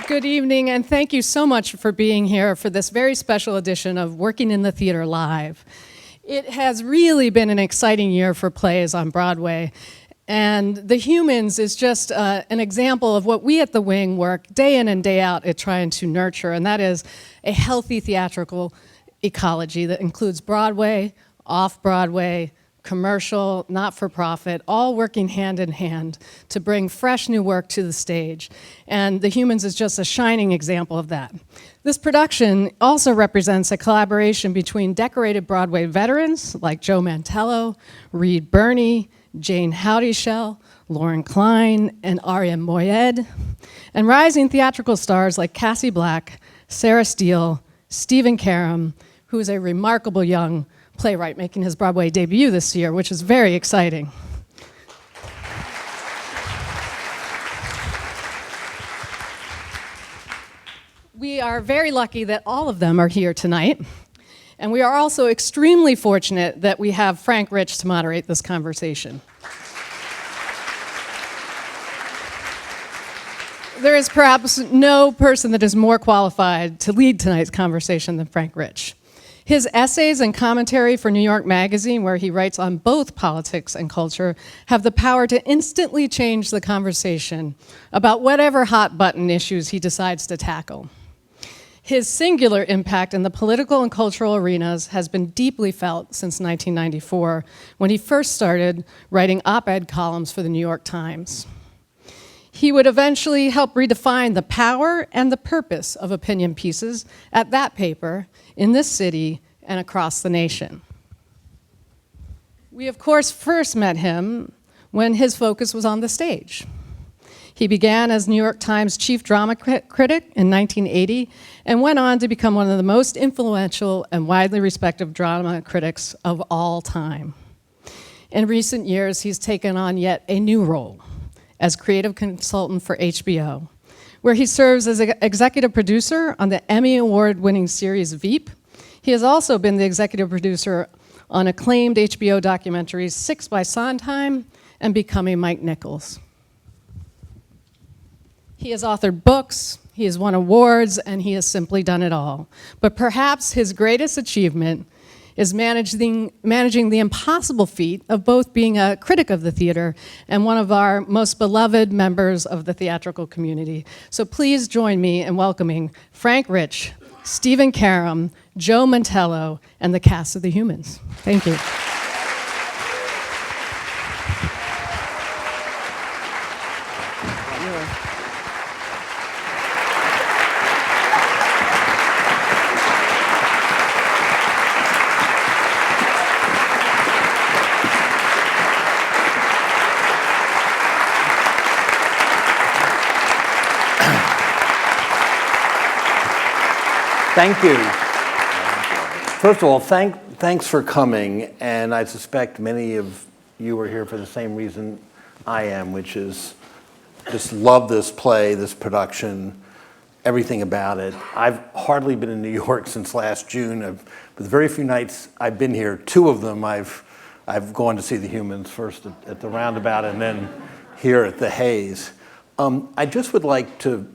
Good evening, and thank you so much for being here for this very special edition of Working in the Theater Live. It has really been an exciting year for plays on Broadway, and The Humans is just an example of what we at The Wing work day in and day out at trying to nurture, and that is a healthy theatrical ecology that includes Broadway, off-Broadway, commercial, not-for-profit, all working hand in hand to bring fresh new work to the stage. And The Humans is just a shining example of that. This production also represents a collaboration between decorated Broadway veterans like Joe Mantello, Reed Birney, Jane Howdyshell, Lauren Klein, and R.M. Moyed, and rising theatrical stars like Cassie Black, Sarah Steele, Stephen Karam, who is a remarkable young playwright making his Broadway debut this year, which is very exciting. We are very lucky that all of them are here tonight, and we are also extremely fortunate that we have Frank Rich to moderate this conversation. There is perhaps no person that is more qualified to lead tonight's conversation than Frank Rich. His essays and commentary for New York Magazine, where he writes on both politics and culture, have the power to instantly change the conversation about whatever hot-button issues he decides to tackle. His singular impact in the political and cultural arenas has been deeply felt since 1994, when he first started writing op-ed columns for the New York Times. He would eventually help redefine the power and the purpose of opinion pieces at that paper, in this city, and across the nation. We, of course, first met him when his focus was on the stage. He began as New York Times chief drama critic in 1980 and went on to become one of the most influential and widely respected drama critics of all time. In recent years, he's taken on yet a new role as creative consultant for HBO, where he serves as executive producer on the Emmy Award-winning series Veep. He has also been the executive producer on acclaimed HBO documentaries Six by Sondheim and Becoming Mike Nichols. He has authored books, he has won awards, and he has simply done it all. But perhaps his greatest achievement is managing the impossible feat of both being a critic of the theater and one of our most beloved members of the theatrical community. So please join me in welcoming Frank Rich, Stephen Karam, Joe Mantello, and the cast of The Humans. Thank you. Thank you. First of all, thanks for coming, and I suspect many of you are here for the same reason I am, which is just love this play, this production, everything about it. I've hardly been in New York since last June. But the very few nights I've been here, two of them I've gone to see The Humans, first at the Roundabout and then here at the Hayes. I just would like to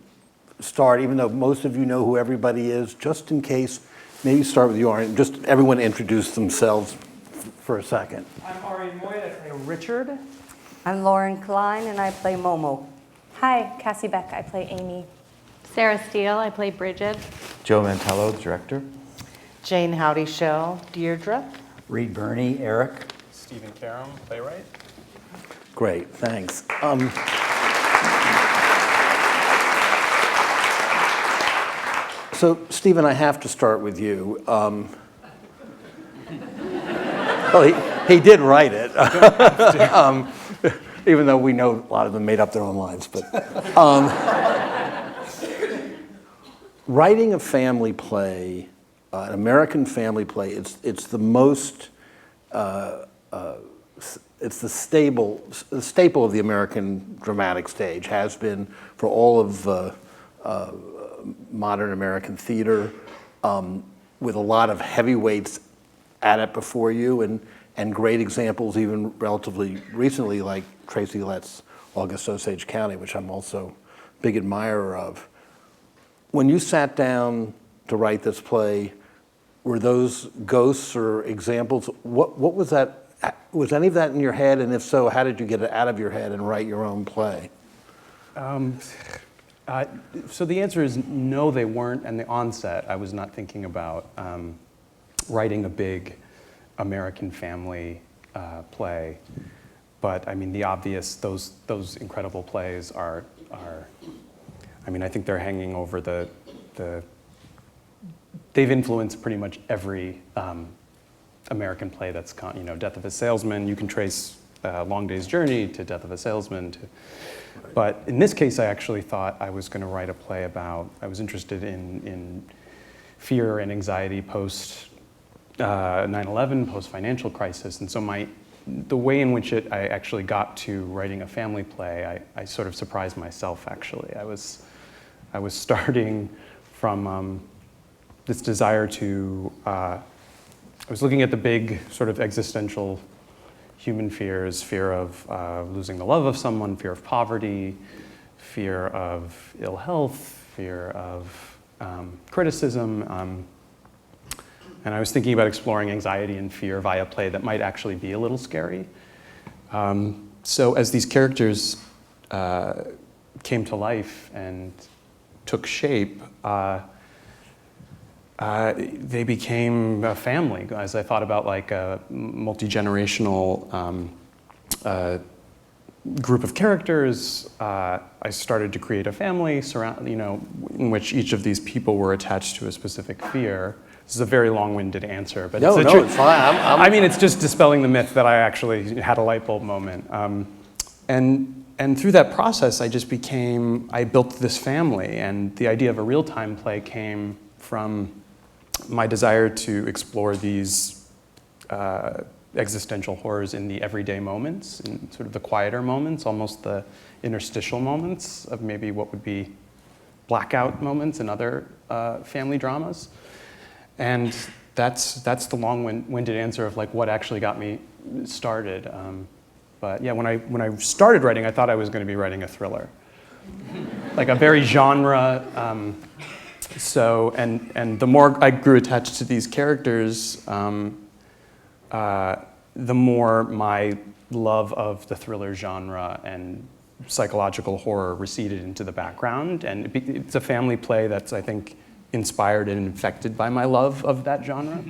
start, even though most of you know who everybody is, just in case, maybe start with you, Ari. Just everyone introduce themselves for a second. I'm Ari Moyed, I play Richard. I'm Lauren Klein, and I play Momo. Hi, Cassie Beck, I play Amy. Sarah Steele, I play Bridget. Joe Mantello, the director. Jane Howdyshell, Deirdre. Reed Birney, Eric. Stephen Karam, playwright. Great, thanks. So, Stephen, I have to start with you. Well, he did write it, even though we know a lot of them made up their own lines. But writing a family play, an American family play, it's the most, it's the staple of the American dramatic stage, has been for all of modern American theater, with a lot of heavyweights at it before you, and great examples even relatively recently, like Tracy Lett's August Osage County, which I'm also a big admirer of. when you sat down to write this play, were those ghosts or examples? What was that? Was any of that in your head? And if so, how did you get it out of your head and write your own play? So the answer is no, they weren't. And the onset, I was not thinking about writing a big American family play. But I mean, the obvious, those incredible plays are. I mean, I think they're hanging over they've influenced pretty much every American play that's, Death of a Salesman. You can trace Long Day's Journey to Death of a Salesman. But in this case, I actually thought I was going to write a play about, I was interested in fear and anxiety post 9/11, post financial crisis. And so the way in which I actually got to writing a family play, I sort of surprised myself, actually. I was starting from this desire to, I was looking at the big sort of existential human fears, fear of losing the love of someone, fear of poverty, fear of ill health, fear of criticism. And I was thinking about exploring anxiety and fear via play that might actually be a little scary. So as these characters came to life and took shape, they became a family. As I thought about like a multi-generational group of characters, I started to create a family in which each of these people were attached to a specific fear. This is a very long-winded answer, but it's fine. I mean, it's just dispelling the myth that I actually had a light bulb moment. And through that process, I built this family, and the idea of a real-time play came from my desire to explore these existential horrors in the everyday moments, in sort of the quieter moments, almost the interstitial moments of maybe what would be blackout moments in other family dramas. And that's the long-winded answer of like what actually got me started. But yeah, when I started writing, I thought I was going to be writing a thriller, like a very genre. So and the more I grew attached to these characters, the more my love of the thriller genre and psychological horror receded into the background. And it's a family play that's, I think, inspired and infected by my love of that genre,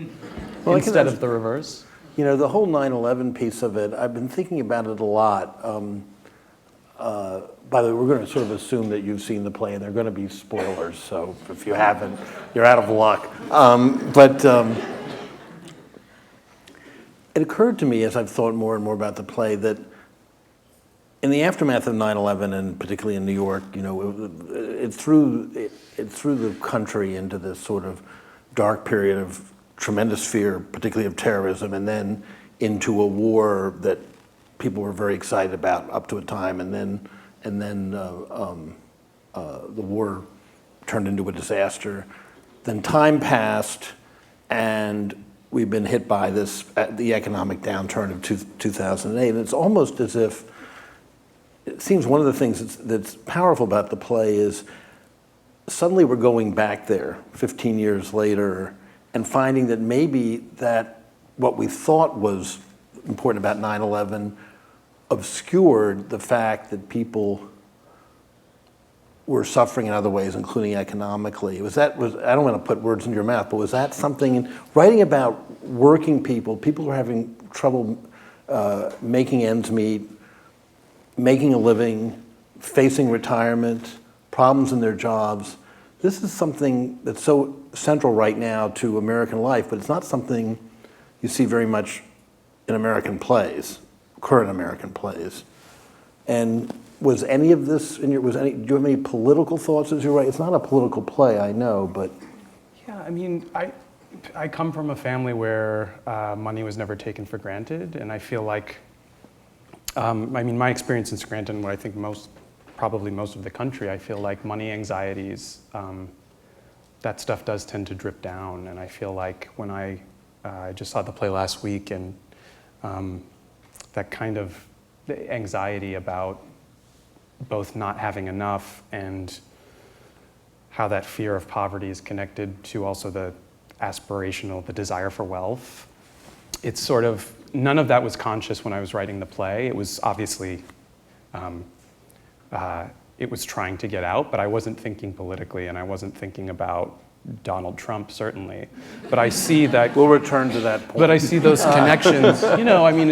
instead of the reverse. You know, the whole 9/11 piece of it, I've been thinking about it a lot. By the way, we're going to sort of assume that you've seen the play, and they're going to be spoilers, so if you haven't, you're out of luck. But it occurred to me as I've thought more and more about the play that in the aftermath of 9/11, and particularly in New York, it threw the country into this sort of dark period of tremendous fear, particularly of terrorism, and then into a war that people were very excited about up to a time, and then the war turned into a disaster. Then time passed, and we've been hit by the economic downturn of 2008. And it's almost as if, it seems one of the things that's powerful about the play is suddenly we're going back there 15 years later and finding that maybe that what we thought was important about 9/11 obscured the fact that people were suffering in other ways, including economically. I don't want to put words in your mouth, but was that something, writing about working people who are having trouble making ends meet, making a living, facing retirement, problems in their jobs? This is something that's so central right now to American life, but it's not something you see very much in American plays, current American plays. And was any of this do you have any political thoughts as you write? It's not a political play, I know, but. Yeah, I mean, I come from a family where money was never taken for granted, and I feel like, my experience in Scranton, what I think probably most of the country, I feel like money anxieties, that stuff does tend to drip down, and I feel like when I just saw the play last week, and that kind of the anxiety about both not having enough and how that fear of poverty is connected to also the aspirational, the desire for wealth. It's sort of, none of that was conscious when I was writing the play. It was obviously, it was trying to get out, but I wasn't thinking politically, and I wasn't thinking about Donald Trump, certainly. But I see that. We'll return to that point. But I see those connections. You know, I mean,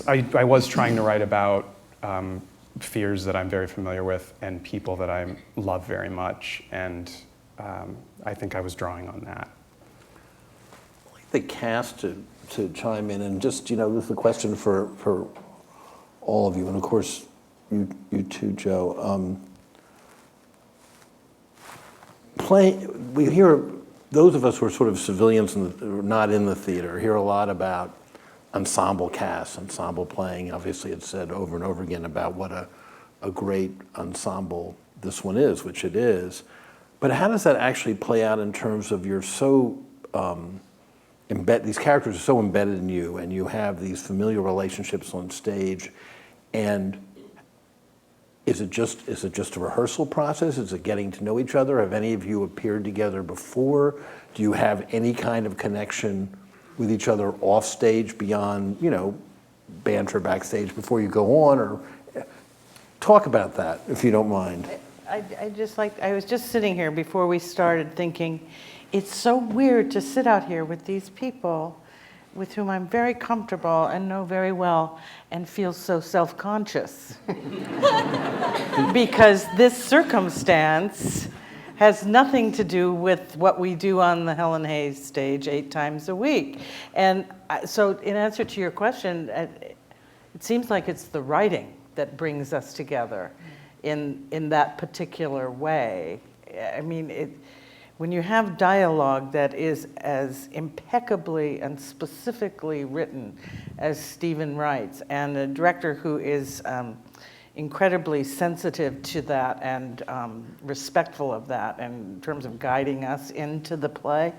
I was trying to write about fears that I'm very familiar with and people that I love very much, and I think I was drawing on that. I'd like the cast to chime in, and just, you know, this is a question for all of you, and of course, you too, Joe. We hear, those of us who are sort of civilians and not in the theater, hear a lot about ensemble casts, ensemble playing. Obviously, it's said over and over again about what a great ensemble this one is, which it is. But how does that actually play out in terms of you're so these characters are so embedded in you, and you have these familial relationships on stage, and is it just a rehearsal process? Is it getting to know each other? Have any of you appeared together before? Do you have any kind of connection with each other off stage beyond, you know, banter backstage before you go on? Or talk about that, if you don't mind. I was just sitting here before we started thinking, it's so weird to sit out here with these people with whom I'm very comfortable and know very well and feel so self-conscious. Because this circumstance has nothing to do with what we do on the Helen Hayes stage 8 times a week. And so in answer to your question, it seems like it's the writing that brings us together in that particular way. I mean, when you have dialogue that is as impeccably and specifically written as Stephen writes, and a director who is incredibly sensitive to that and respectful of that in terms of guiding us into the play,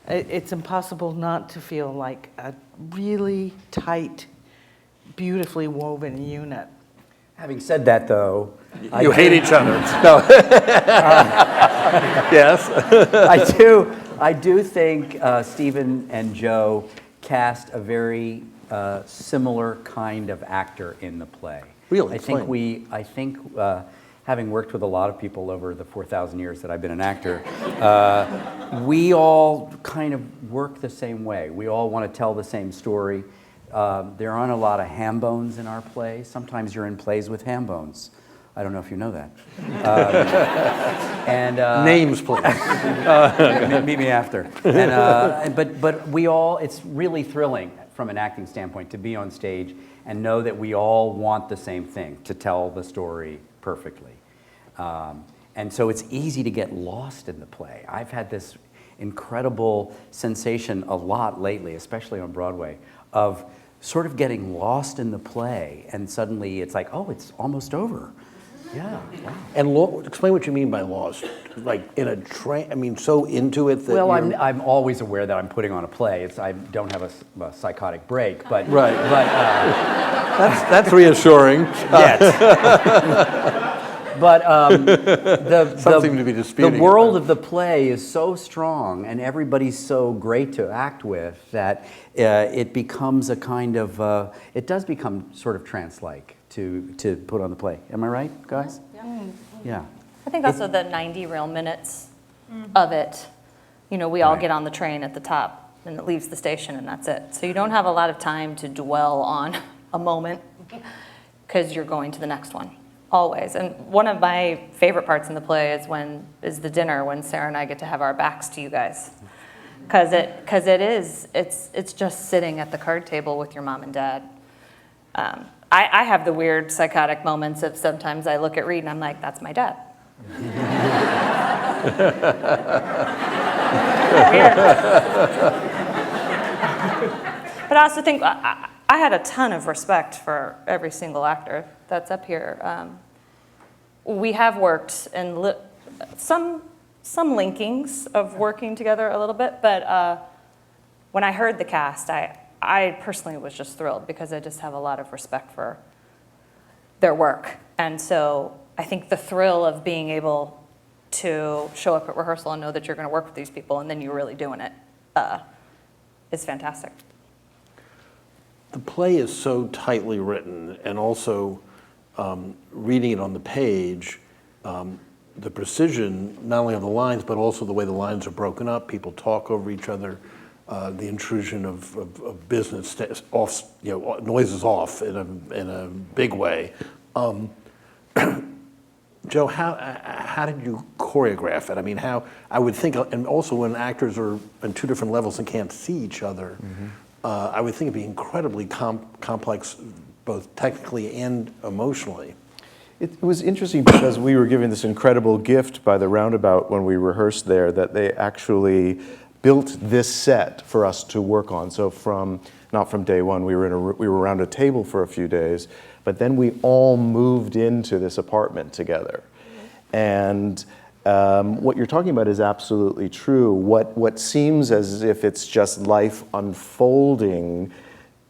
it's impossible not to feel like a really tight, beautifully woven unit. Having said that, though, You hate each other. No. Yes. I do think Stephen and Joe cast a very similar kind of actor in the play. Really? I think having worked with a lot of people over the 4,000 years that I've been an actor, we all kind of work the same way. We all want to tell the same story. There aren't a lot of ham bones in our play. Sometimes you're in plays with ham bones. I don't know if you know that. Names, please. Meet me after. But we all, it's really thrilling from an acting standpoint to be on stage and know that we all want the same thing, to tell the story perfectly. And so it's easy to get lost in the play. I've had this incredible sensation a lot lately, especially on Broadway, of sort of getting lost in the play, and suddenly it's like, oh, it's almost over. Yeah. Wow. And explain what you mean by lost. Like in a train, I mean, so into it that Well, I'm always aware that I'm putting on a play. I don't have a psychotic break, but Right. But that's reassuring. yes. But Some seem to be disputing the world of the play is so strong, and everybody's so great to act with, that it becomes a kind of, it does become sort of trance-like to put on the play. Am I right, guys? Yeah. I think also the 90 real minutes of it. You know, we all get on the train at the top and it leaves the station and that's it. So you don't have a lot of time to dwell on a moment because you're going to the next one, always. And one of my favorite parts in the play is the dinner, when Sarah and I get to have our backs to you guys. Because it's just sitting at the card table with your mom and dad. I have the weird psychotic moments of sometimes I look at Reed and I'm like, that's my dad. Weird. But I also think I had a ton of respect for every single actor that's up here. We have worked in some linkings of working together a little bit, but when I heard the cast, I personally was just thrilled because I just have a lot of respect for their work. And so I think the thrill of being able to show up at rehearsal and know that you're going to work with these people and then you're really doing it is fantastic. The play is so tightly written, and also reading it on the page, the precision, not only of the lines, but also the way the lines are broken up, people talk over each other, the intrusion of business off, noises off in a big way. Joe, how did you choreograph it? I mean, I would think, and also when actors are on two different levels and can't see each other, I would think it'd be incredibly complex, both technically and emotionally. It was interesting because we were given this incredible gift by the Roundabout when we rehearsed there, that they actually built this set for us to work on. So not from day one, we were around a table for a few days, but then we all moved into this apartment together. And what you're talking about is absolutely true. What seems as if it's just life unfolding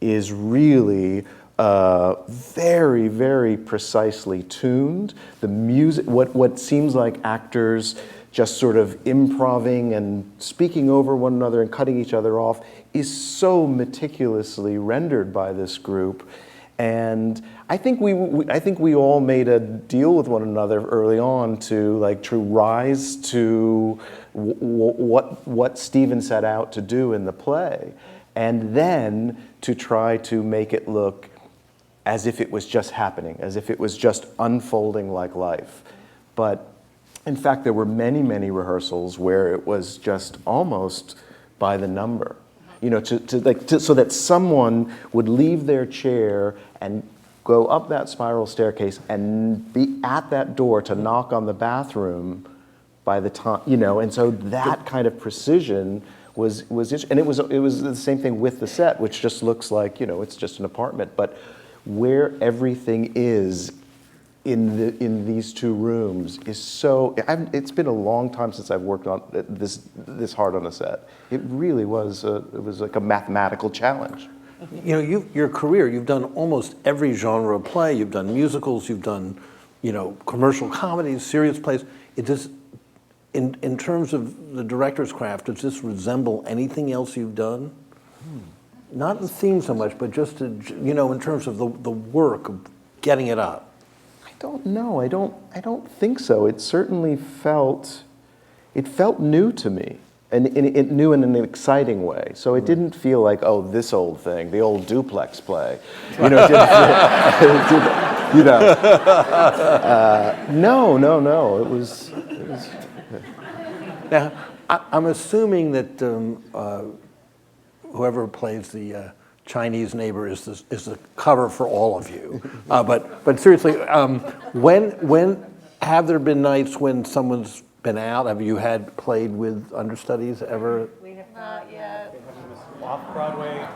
is really very, very precisely tuned. The music, what seems like actors just sort of improving and speaking over one another and cutting each other off, is so meticulously rendered by this group. And I think we all made a deal with one another early on to rise to what Stephen set out to do in the play, and then to try to make it look as if it was just happening, as if it was just unfolding like life. But in fact, there were many, many rehearsals where it was just almost by the number. So that someone would leave their chair and go up that spiral staircase and be at that door to knock on the bathroom by the time, and so that kind of precision was and it was the same thing with the set, which just looks like, it's just an apartment, but where everything is in these two rooms is so. It's been a long time since I've worked on this hard on a set. It really was. It was like a mathematical challenge. Your career, you've done almost every genre of play. You've done musicals. You've done, commercial comedies, serious plays. It just, in terms of the director's craft, does this resemble anything else you've done? Not in theme so much, but just in terms of the work of getting it up. I don't know. I don't think so. It certainly felt new to me, and it new in an exciting way. So it didn't feel like, oh, this old thing, the old duplex play. It didn't no. It was. Now, I'm assuming that whoever plays the Chinese neighbor is the cover for all of you. But seriously, when have there been nights when someone's been out? Have you played with understudies ever? We have not yet. Off-Broadway.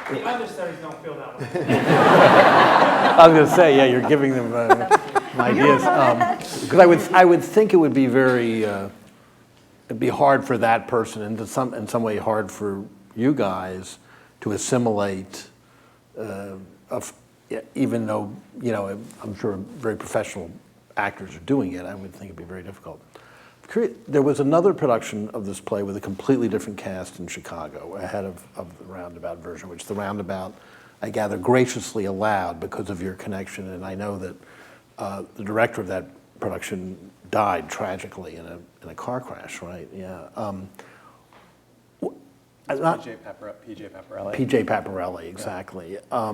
The understudies don't feel that way. I was going to say, yeah, you're giving them ideas. Because I would think it would be it'd be hard for that person, and in some way hard for you guys to assimilate. Even though I'm sure very professional actors are doing it, I would think it'd be very difficult. There was another production of this play with a completely different cast in Chicago ahead of the Roundabout version, which the Roundabout, I gather, graciously allowed because of your connection. And I know that the director of that production died tragically in a car crash, right? Yeah. PJ Paparelli. PJ Paparelli, exactly. Yeah.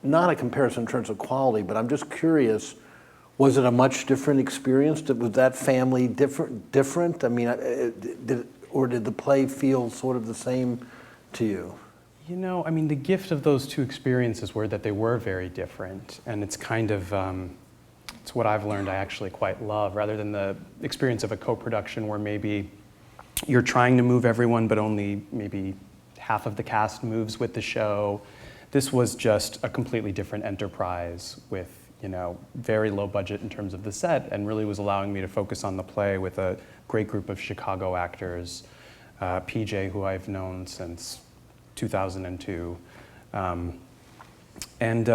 Not a comparison in terms of quality, but I'm just curious. Was it a much different experience? Was that family different? I mean, did the play feel sort of the same to you? The gift of those two experiences were that they were very different, and it's kind of, it's what I've learned I actually quite love, rather than the experience of a co-production where maybe you're trying to move everyone, but only maybe half of the cast moves with the show. This was just a completely different enterprise with very low budget in terms of the set, and really was allowing me to focus on the play with a great group of Chicago actors. PJ, who I've known since 2002. And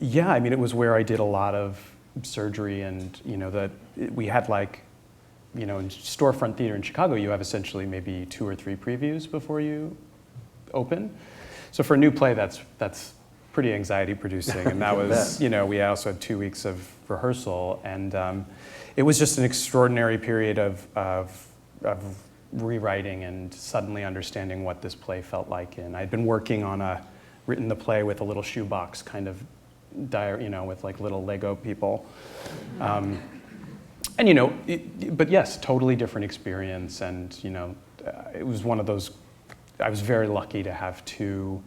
yeah, I mean, it was where I did a lot of surgery, and we had in storefront theater in Chicago, you have essentially maybe 2 or 3 previews before you open. So for a new play, that's pretty anxiety producing, and that was, we also had 2 weeks of rehearsal, and it was just an extraordinary period of rewriting and suddenly understanding what this play felt like. And I'd been written the play with a little shoebox kind of with like little Lego people. But yes, totally different experience. And, it was one of those, I was very lucky to have two,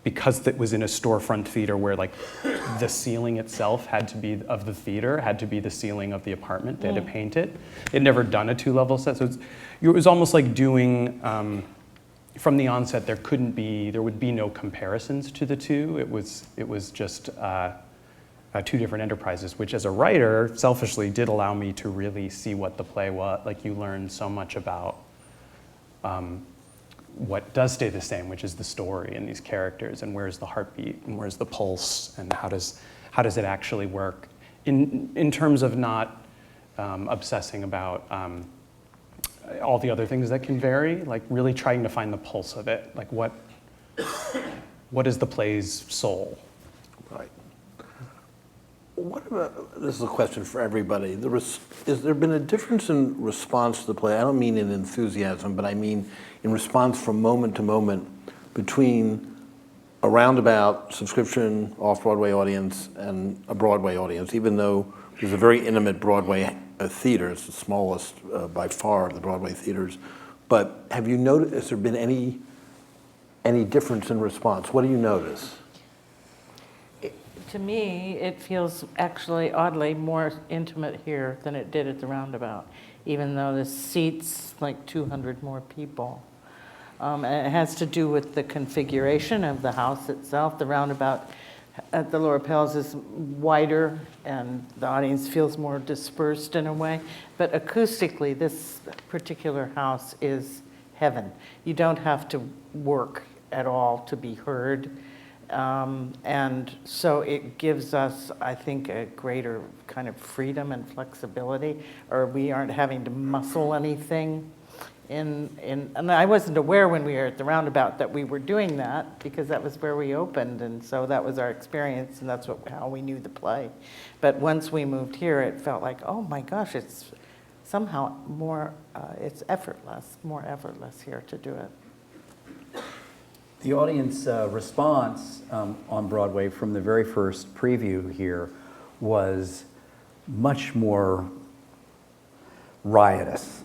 because it was in a storefront theater where like the ceiling itself of the theater had to be the ceiling of the apartment. They had to paint it. They'd never done a 2-level set. So it was almost like doing, from the onset, there would be no comparisons to the two. It was just 2 different enterprises, which as a writer, selfishly did allow me to really see what the play was. Like you learn so much about what does stay the same, which is the story and these characters, and where's the heartbeat and where's the pulse, and how does it actually work in terms of not obsessing about all the other things that can vary, like really trying to find the pulse of it, like what is the play's soul. Right. What about, this is a question for everybody, has there been a difference in response to the play? I don't mean in enthusiasm, but I mean in response from moment to moment between a roundabout subscription off-Broadway audience and a Broadway audience, even though there's a very intimate Broadway theater. It's the smallest by far of the Broadway theaters. But have you noticed, has there been any difference in response? What do you notice? To me, it feels actually oddly more intimate here than it did at the Roundabout, even though the seats like 200 more people. And it has to do with the configuration of the house itself. The Roundabout at the Lower Pales is wider, and the audience feels more dispersed in a way. But acoustically, this particular house is heaven. You don't have to work at all to be heard. And so it gives us, I think, a greater kind of freedom and flexibility, or we aren't having to muscle anything. And I wasn't aware when we were at the Roundabout that we were doing that, because that was where we opened, and so that was our experience, and that's how we knew the play. But once we moved here, it felt like, oh my gosh, it's somehow more, it's more effortless here to do it. The audience response on Broadway from the very first preview here was much more riotous,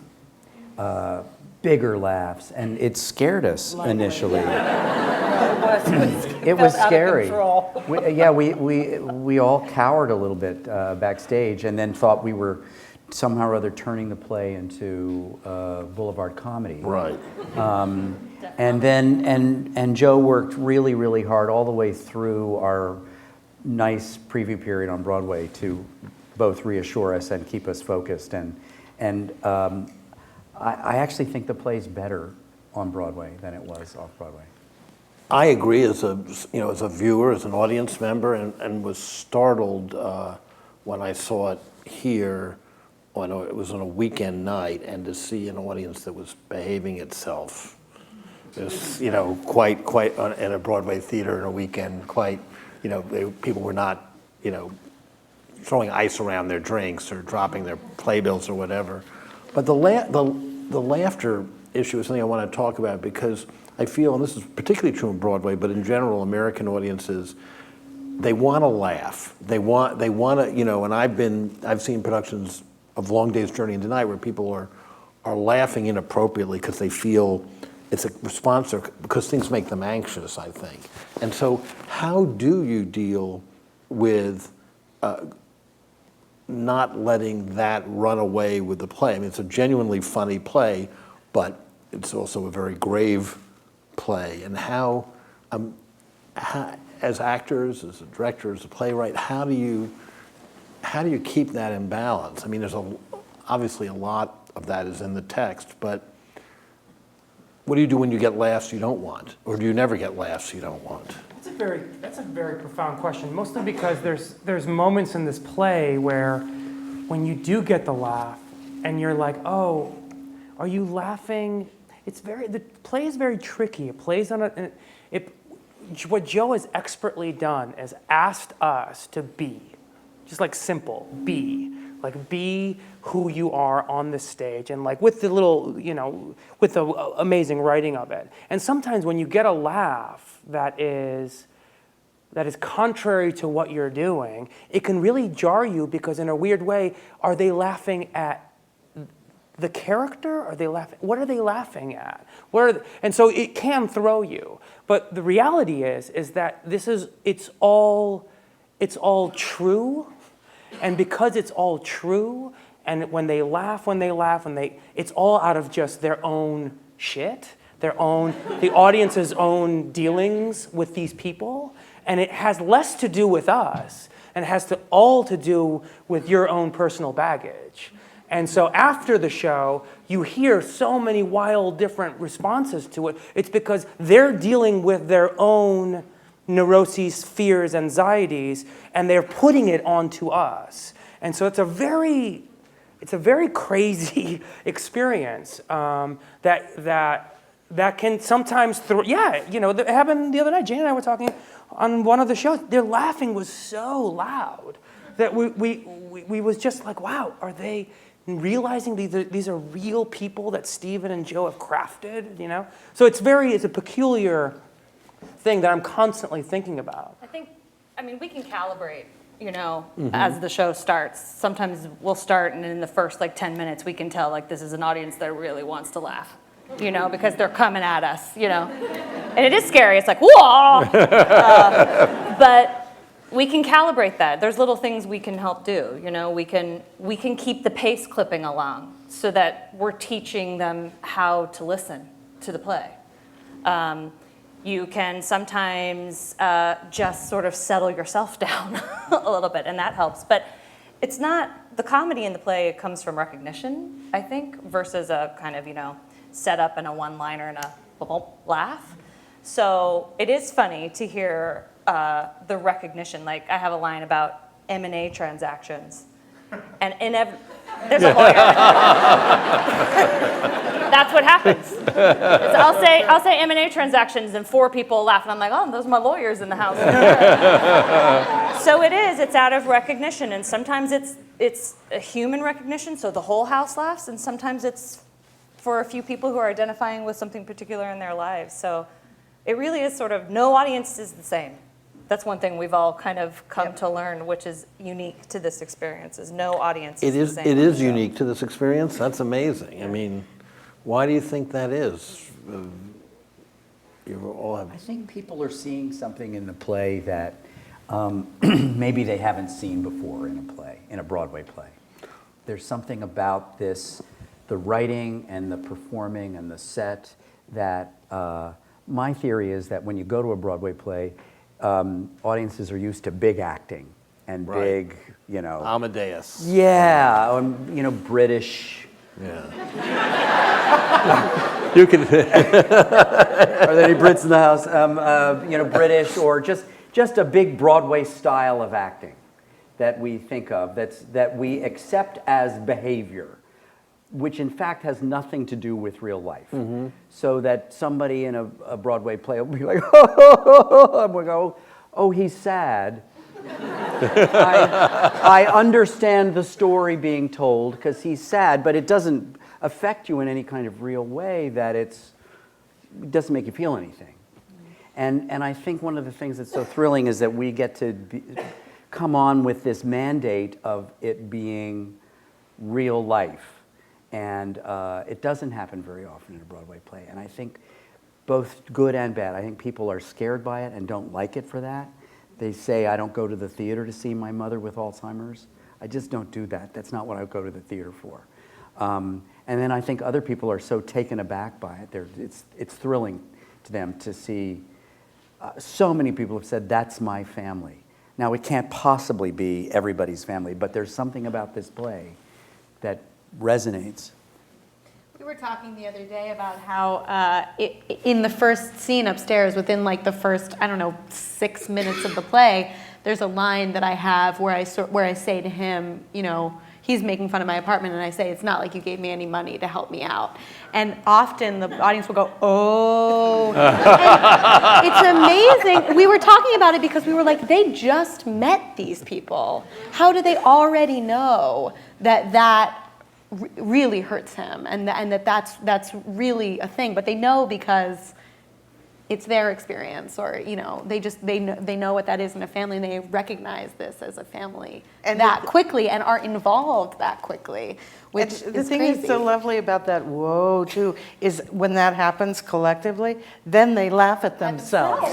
bigger laughs, and it scared us initially. It was scary. We all cowered a little bit backstage, and then thought we were somehow or other turning the play into boulevard comedy. Right. And Joe worked really, really hard all the way through our nice preview period on Broadway to both reassure us and keep us focused. And I actually think the play's better on Broadway than it was off Broadway. I agree as a viewer, as an audience member, and was startled when I saw it here. When it was on a weekend night, and to see an audience that was behaving itself, just quite in a Broadway theater in a weekend, people were not throwing ice around their drinks or dropping their playbills or whatever. But the laughter issue is something I want to talk about, because I feel, and this is particularly true in Broadway, but in general, American audiences, they want to laugh. They want to, and I've seen productions of Long Day's Journey into Night where people are laughing inappropriately because they feel it's a response, because things make them anxious, I think. And so how do you deal with not letting that run away with the play? I mean, it's a genuinely funny play, but it's also a very grave play. And how as actors, as a director, as a playwright, how do you keep that in balance? I mean, there's obviously a lot of that is in the text, but What do you do when you get laughs you don't want? Or do you never get laughs you don't want? That's a very profound question, mostly because there's moments in this play where when you do get the laugh and you're like, oh, are you laughing? The play is very tricky. It plays on what Joe has expertly done is asked us to be, just like simple, be. Like, be who you are on the stage, and like with the little, with the amazing writing of it. And sometimes when you get a laugh that is contrary to what you're doing, it can really jar you because in a weird way, are they laughing at the character? Are they laughing? What are they laughing at? And so it can throw you. But the reality is that it's all true. And because it's all true, and when they laugh, it's all out of just their own shit, the audience's own dealings with these people. And it has less to do with us, and it has all to do with your own personal baggage. And so after the show, you hear so many wild different responses to it. It's because they're dealing with their own neuroses, fears, anxieties, and they're putting it onto us. And so it's a very crazy experience that can sometimes it happened the other night. Jane and I were talking on one of the shows. Their laughing was so loud that we was just like, wow, are they realizing these are real people that Stephen and Joe have crafted? So it's a peculiar thing that I'm constantly thinking about. We can calibrate, as the show starts. Sometimes we'll start, and in the first 10 minutes, we can tell this is an audience that really wants to laugh, because they're coming at us, And it is scary. It's like, whoa! But we can calibrate that. There's little things we can help do. We can keep the pace clipping along so that we're teaching them how to listen to the play. You can sometimes just sort of settle yourself down a little bit, and that helps. But it's not, the comedy in the play, it comes from recognition, I think, versus a kind of, setup and a one-liner and a laugh. So it is funny to hear the recognition. I have a line about M&A transactions. And there's a lawyer. That's what happens. So I'll say M&A transactions, and 4 people laugh, and I'm like, oh, those are my lawyers in the house. So it's out of recognition, and sometimes it's a human recognition, so the whole house laughs, and sometimes it's for a few people who are identifying with something particular in their lives. So it really is sort of, no audience is the same. That's one thing we've all kind of come to learn, which is unique to this experience, is no audience is the same. It is unique to this experience? That's amazing. Why do you think that is? I think people are seeing something in the play that maybe they haven't seen before in a Broadway play. There's something about this, the writing and the performing and the set, that my theory is that when you go to a Broadway play, audiences are used to big acting and big, Amadeus. Yeah, British. Yeah. You can. Are there any Brits in the house? British, or just a big Broadway style of acting that we think of, that we accept as behavior, which in fact has nothing to do with real life. Mm-hmm. So that somebody in a Broadway play will be like, and we go, oh, he's sad. I understand the story being told because he's sad, but it doesn't affect you in any kind of real way, that it doesn't make you feel anything. And I think one of the things that's so thrilling is that we get to come on with this mandate of it being real life. And it doesn't happen very often in a Broadway play. And I think both good and bad. I think people are scared by it and don't like it for that. They say, I don't go to the theater to see my mother with Alzheimer's. I just don't do that. That's not what I go to the theater for. And then I think other people are so taken aback by it. It's thrilling to them to see. So many people have said, that's my family. Now, it can't possibly be everybody's family, but there's something about this play that resonates. We were talking the other day about how in the first scene upstairs, within like the first, I don't know, 6 minutes of the play, there's a line that I have where I say to him, you know, he's making fun of my apartment, and I say, it's not like you gave me any money to help me out. And often the audience will go, oh. And it's amazing. We were talking about it because we were like, they just met these people. How do they already know that really hurts him and that's really a thing? But they know because it's their experience, or you know, they know what that is in a family, and they recognize this as a family and that quickly and are involved that quickly, which is the thing crazy. that's so lovely about that whoa too is when that happens collectively, then they laugh at themselves.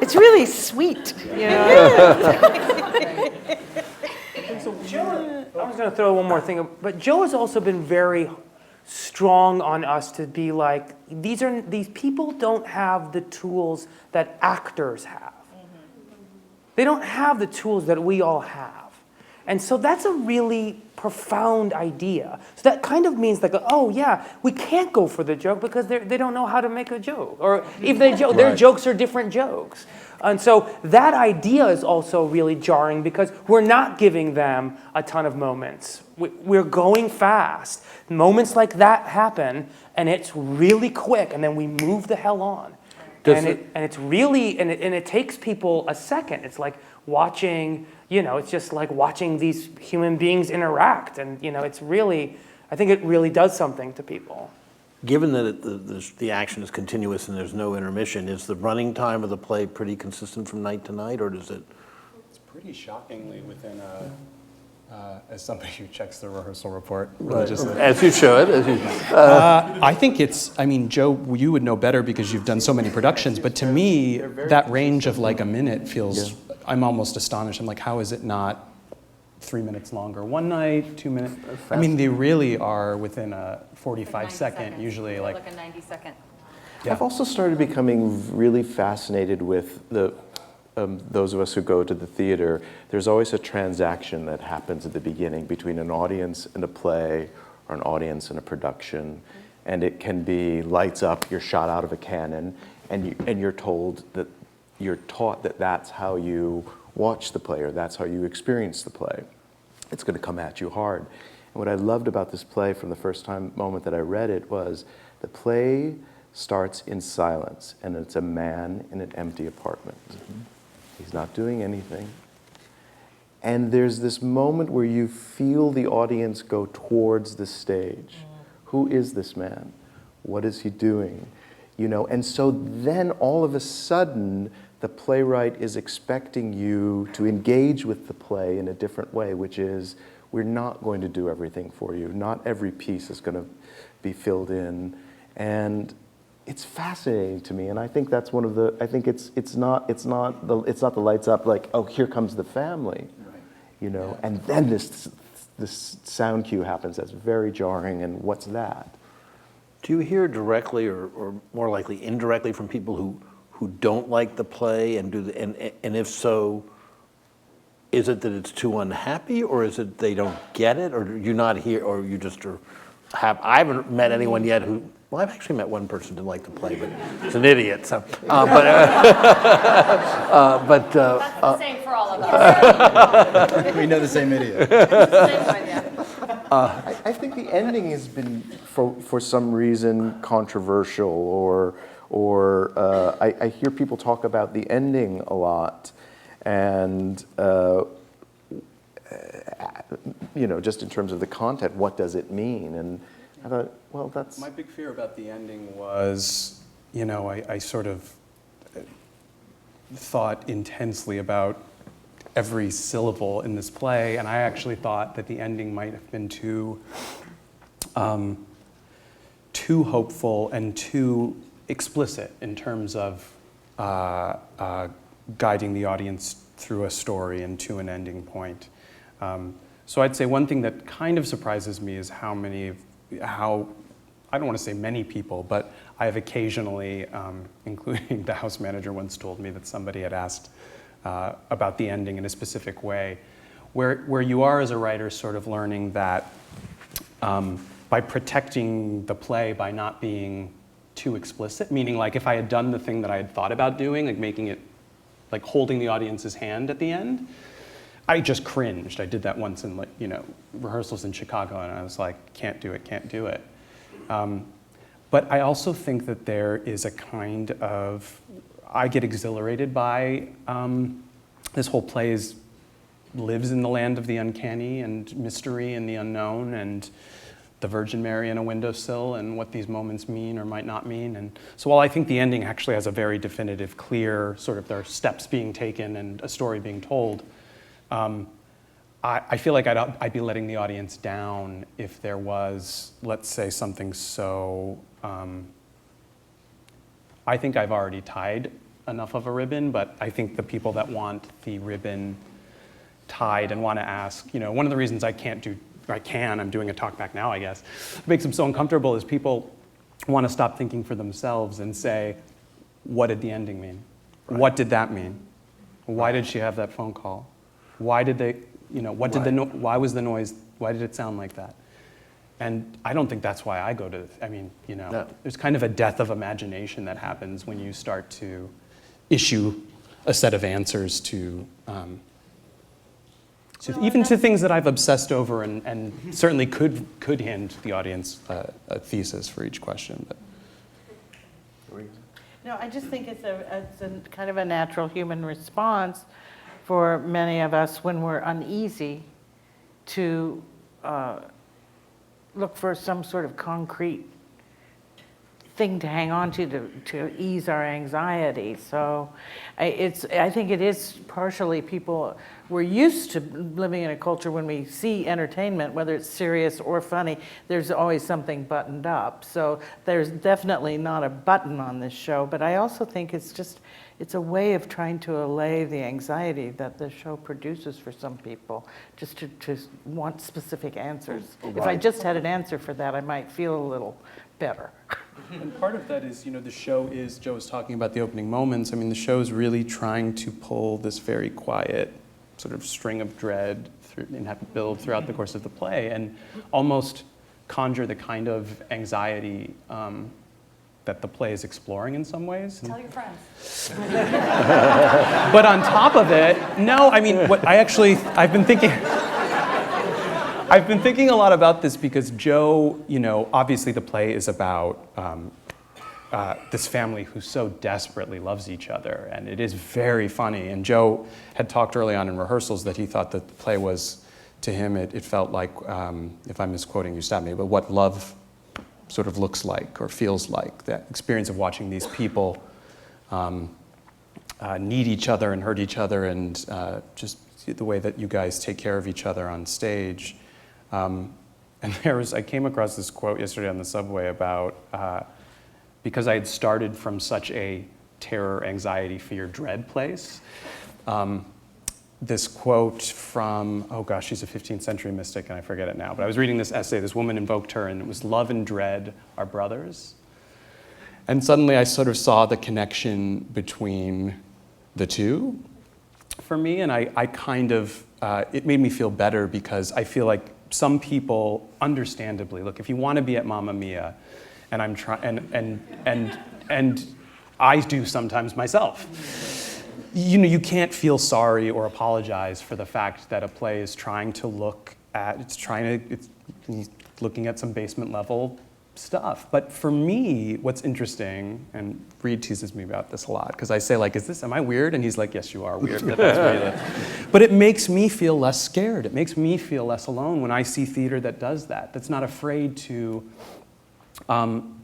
It's really sweet, you know. So Joe, I was going to throw one more thing, but Joe has also been very strong on us to be like, these people don't have the tools that actors have. They don't have the tools that we all have. And so that's a really profound idea. So that kind of means like, oh yeah, we can't go for the joke because they don't know how to make a joke. Or if they joke, their jokes are different jokes. And so that idea is also really jarring because we're not giving them a ton of moments. We're going fast. Moments like that happen, and it's really quick, and then we move the hell on. It takes people a second. It's like watching, you know, it's just like watching these human beings interact, and you know, it's really, I think it really does something to people. Given that the action is continuous and there's no intermission, is the running time of the play pretty consistent from night to night, or does it? It's pretty shockingly within as somebody who checks the rehearsal report religiously. As you should. I think it's, I mean, Joe, you would know better because you've done so many productions, but to me, that range of like a minute feels, I'm almost astonished. I'm like, how is it not 3 minutes longer one night, 2 minutes? I mean, they really are within a 45-second, usually like a 90-second. Yeah. I've also started becoming really fascinated with those of us who go to the theater. There's always a transaction that happens at the beginning between an audience and a play, or an audience and a production. And it can be lights up, you're shot out of a cannon, and you're told that, you're taught that that's how you watch the play, or that's how you experience the play. It's going to come at you hard. And what I loved about this play from the first moment that I read it was the play starts in silence, and it's a man in an empty apartment. He's not doing anything. And there's this moment where you feel the audience go towards the stage. Who is this man? What is he doing? You know, and so then all of a sudden, the playwright is expecting you to engage with the play in a different way, which is, we're not going to do everything for you. Not every piece is going to be filled in. And it's fascinating to me, and I think that's one of the. I think it's not the lights up like, oh, here comes the family, you know, and then this sound cue happens that's very jarring. And what's that? Do you hear directly or more likely indirectly from people who don't like the play and and if so, is it that it's too unhappy, or is it they don't get it, or you're not here, or you just are? I haven't met anyone yet who. Well, I've actually met one person who didn't like the play, but he's an idiot. So, That's the same for all of us. we know the same idiot. I think the ending has been, for some reason, controversial, or I hear people talk about the ending a lot, and you know, just in terms of the content, what does it mean? And I thought, well, that's... My big fear about the ending was, you know, I sort of thought intensely about every syllable in this play, and I actually thought that the ending might have been too hopeful and too explicit in terms of guiding the audience through a story and to an ending point. So I'd say one thing that kind of surprises me is how I don't want to say many people, but I have occasionally, including the house manager once told me that somebody had asked about the ending in a specific way, where you are as a writer sort of learning that by protecting the play by not being too explicit, meaning like if I had done the thing that I had thought about doing, like making it, like holding the audience's hand at the end, I just cringed. I did that once in rehearsals in Chicago, and I was like, can't do it, can't do it. But I also think that there is a kind of, I get exhilarated by this whole play lives in the land of the uncanny and mystery and the unknown and the Virgin Mary in a windowsill and what these moments mean or might not mean. And so while I think the ending actually has a very definitive, clear, sort of there are steps being taken and a story being told, I feel like I'd be letting the audience down if there was, let's say, something so, I think I've already tied enough of a ribbon, but I think the people that want the ribbon tied and want to ask, one of the reasons I'm doing a talk back now, I guess, what makes them so uncomfortable is people want to stop thinking for themselves and say, what did the ending mean? Right. What did that mean? Why did she have that phone call? Why did they, why was the noise, why did it sound like that? And I don't think that's why I go to, no. There's kind of a death of imagination that happens when you start to issue a set of answers to even to things that I've obsessed over and certainly could hand the audience a thesis for each question. But. No, I just think it's a kind of a natural human response for many of us when we're uneasy to look for some sort of concrete thing to hang on to ease our anxiety. So I think it is partially people, we're used to living in a culture when we see entertainment, whether it's serious or funny, there's always something buttoned up. So there's definitely not a button on this show, but I also think it's a way of trying to allay the anxiety that the show produces for some people, just to want specific answers. Right. If I just had an answer for that, I might feel a little better. And part of that is, the show is, Joe was talking about the opening moments, the show is really trying to pull this very quiet sort of string of dread and have it build throughout the course of the play and almost conjure the kind of anxiety that the play is exploring in some ways. Tell your friends. But on top of it, no, I've been thinking a lot about this because Joe, obviously the play is about this family who so desperately loves each other, and it is very funny. And Joe had talked early on in rehearsals that he thought that the play was, to him, it felt like, if I'm misquoting you, stop me, but what love sort of looks like or feels like, that experience of watching these people need each other and hurt each other, and just the way that you guys take care of each other on stage. And I came across this quote yesterday on the subway about, because I had started from such a terror, anxiety, fear, dread place, this quote from, oh gosh, she's a 15th century mystic and I forget it now, but I was reading this essay, this woman invoked her, and it was love and dread are brothers. And suddenly I sort of saw the connection between the two for me, and I kind of, it made me feel better because I feel like some people, understandably, look, if you want to be at Mamma Mia, and I'm trying, and I do sometimes myself, you can't feel sorry or apologize for the fact that a play is trying to look at, it's looking at some basement level stuff. But for me, what's interesting, and Reed teases me about this a lot, because I say, am I weird? And he's like, yes, you are weird. But it makes me feel less scared. It makes me feel less alone when I see theater that does that, that's not afraid to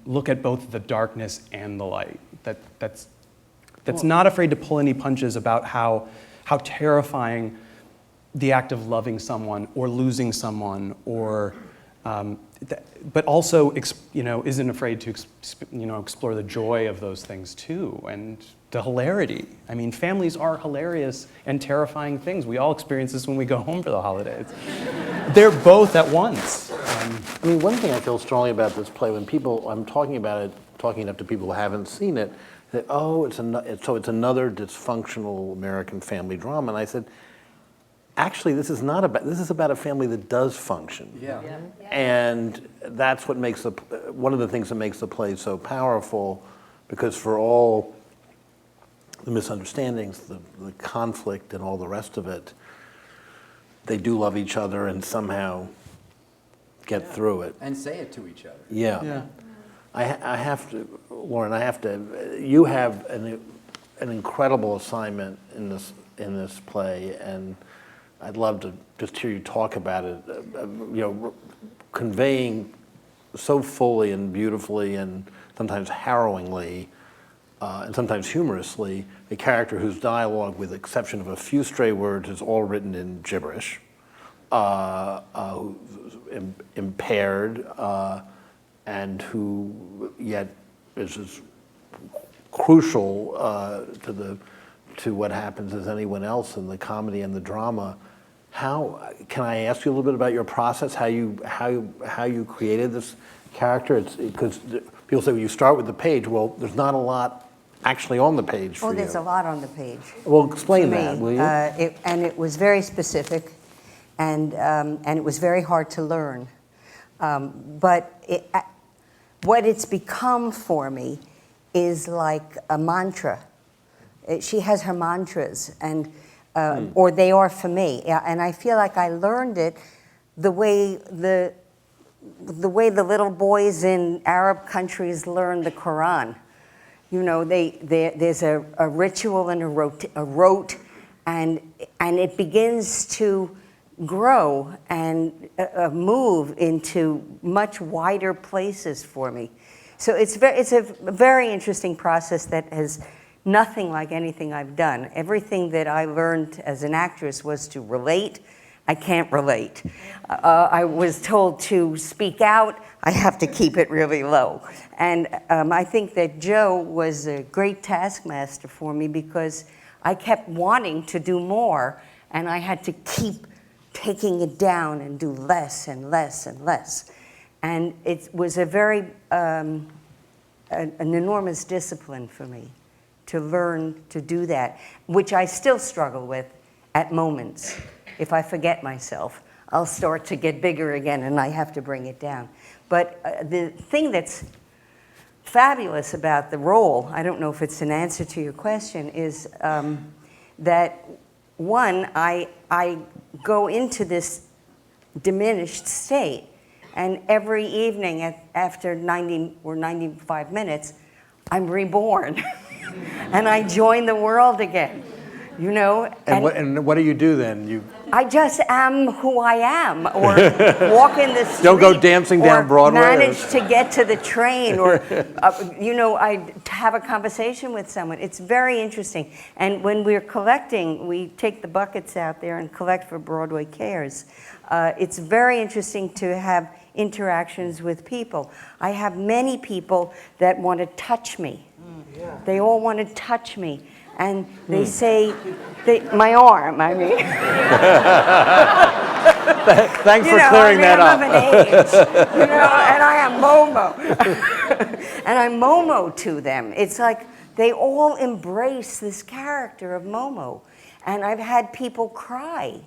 look at both the darkness and the light, that's not afraid to pull any punches about how terrifying the act of loving someone or losing someone, or but also isn't afraid to explore the joy of those things too, and the hilarity. Families are hilarious and terrifying things. We all experience this when we go home for the holidays. They're both at once. One thing I feel strongly about this play, when I'm talking about it, talking up to people who haven't seen it, that, it's another dysfunctional American family drama. And I said, actually this is not about, this is about a family that does function. Yeah. And that's what makes one of the things that makes the play so powerful, because for all the misunderstandings, the conflict and all the rest of it, they do love each other and somehow get through it. And say it to each other. Yeah. I have to, Lauren, you have an incredible assignment in this play, and I'd love to just hear you talk about it, conveying so fully and beautifully and sometimes harrowingly and sometimes humorously a character whose dialogue, with the exception of a few stray words, is all written in gibberish, who's impaired, and who yet is as crucial to what happens as anyone else in the comedy and the drama. How can I ask you a little bit about your process? How you created this character? It's because people say, well, you start with the page. Well, there's not a lot actually on the page for you. Oh, there's a lot on the page. Well, explain to that, me. will you? And it was very specific, and it was very hard to learn. But what it's become for me is like a mantra. She has her mantras, and or they are for me. And I feel like I learned it the way the little boys in Arab countries learn the Quran. There's a ritual and a rote, and it begins to grow and move into much wider places for me. So it's a very interesting process that has nothing like anything I've done. Everything that I learned as an actress was to relate. I can't relate. I was told to speak out. I have to keep it really low. And I think that Joe was a great taskmaster for me, because I kept wanting to do more, and I had to keep taking it down and do less and less and less. And it was a very, an enormous discipline for me to learn to do that, which I still struggle with at moments. If I forget myself, I'll start to get bigger again, and I have to bring it down. But the thing that's fabulous about the role, I don't know if it's an answer to your question, is that one, I go into this diminished state, and every evening after 90 or 95 minutes, I'm reborn, and I join the world again. And what do you do then? I just am who I am, or walk in the street. Don't go dancing down Broadway. Or manage to get to the train, or I have a conversation with someone. It's very interesting. And when we're collecting, we take the buckets out there and collect for Broadway Cares. It's very interesting to have interactions with people. I have many people that want to touch me. They all want to touch me. And they say, my arm, I mean. Thanks for clearing that up. I'm of an age, and I am Momo. And I'm Momo to them. It's like they all embrace this character of Momo. And I've had people cry.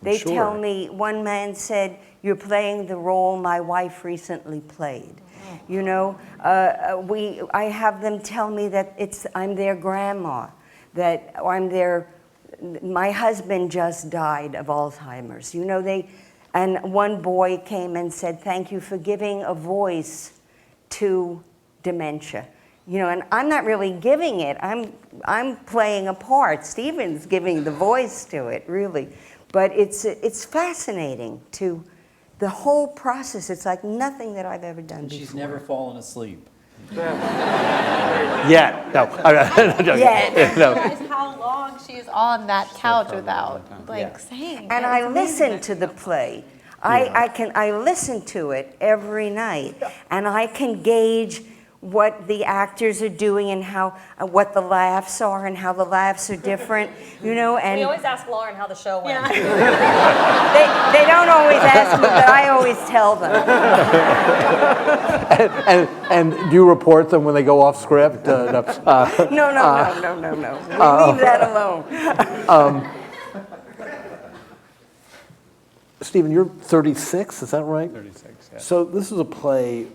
They tell me, one man said, "You're playing the role my wife recently played." I have them tell me that I'm their grandma, that my husband just died of Alzheimer's. And one boy came and said, "Thank you for giving a voice to dementia." And I'm not really giving it. I'm playing a part. Stephen's giving the voice to it, really. But it's fascinating to the whole process. It's like nothing that I've ever done before. She's never fallen asleep. Yet. No. Yet. No. Realize how long she is on that couch without saying. And I listen to the play. I listen to it every night, and I can gauge what the actors are doing and how what the laughs are and how the laughs are different, And We always ask Lauren how the show went. they don't always ask me, but I always tell them. And do you report them when they go off script? No. No. We leave that alone. Stephen, you're 36, is that right? 36, yeah. So this is a play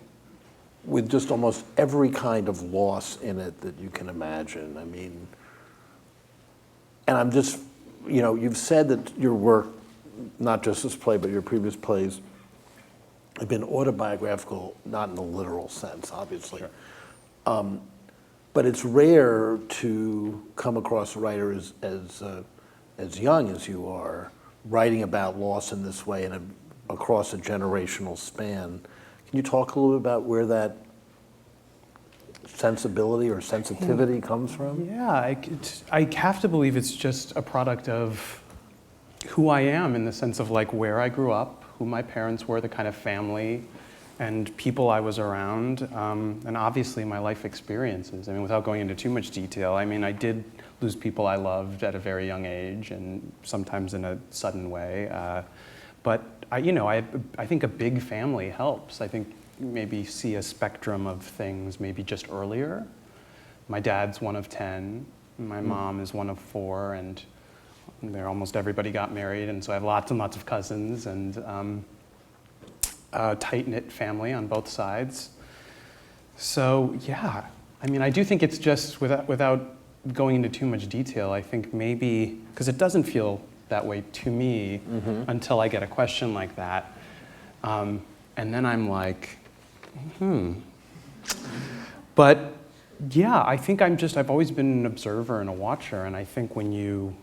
with just almost every kind of loss in it that you can imagine. I mean, and I'm just, you've said that your work, not just this play, but your previous plays, have been autobiographical, not in the literal sense, obviously. Sure. But it's rare to come across a writer as young as you are, writing about loss in this way and across a generational span. Can you talk a little bit about where that sensibility or sensitivity comes from? Yeah, I have to believe it's just a product of who I am in the sense of like where I grew up, who my parents were, the kind of family and people I was around, and obviously my life experiences. I mean, without going into too much detail, I mean, I did lose people I loved at a very young age and sometimes in a sudden way. But I think a big family helps. I think maybe see a spectrum of things maybe just earlier. My dad's one of 10, my mom is one of 4, and almost everybody got married, and so I have lots and lots of cousins, and a tight-knit family on both sides. So yeah, I mean, I do think it's just, without going into too much detail, I think maybe, because it doesn't feel that way to me until I get a question like that. And then I'm like, But yeah, I think I've always been an observer and a watcher, and I think when you,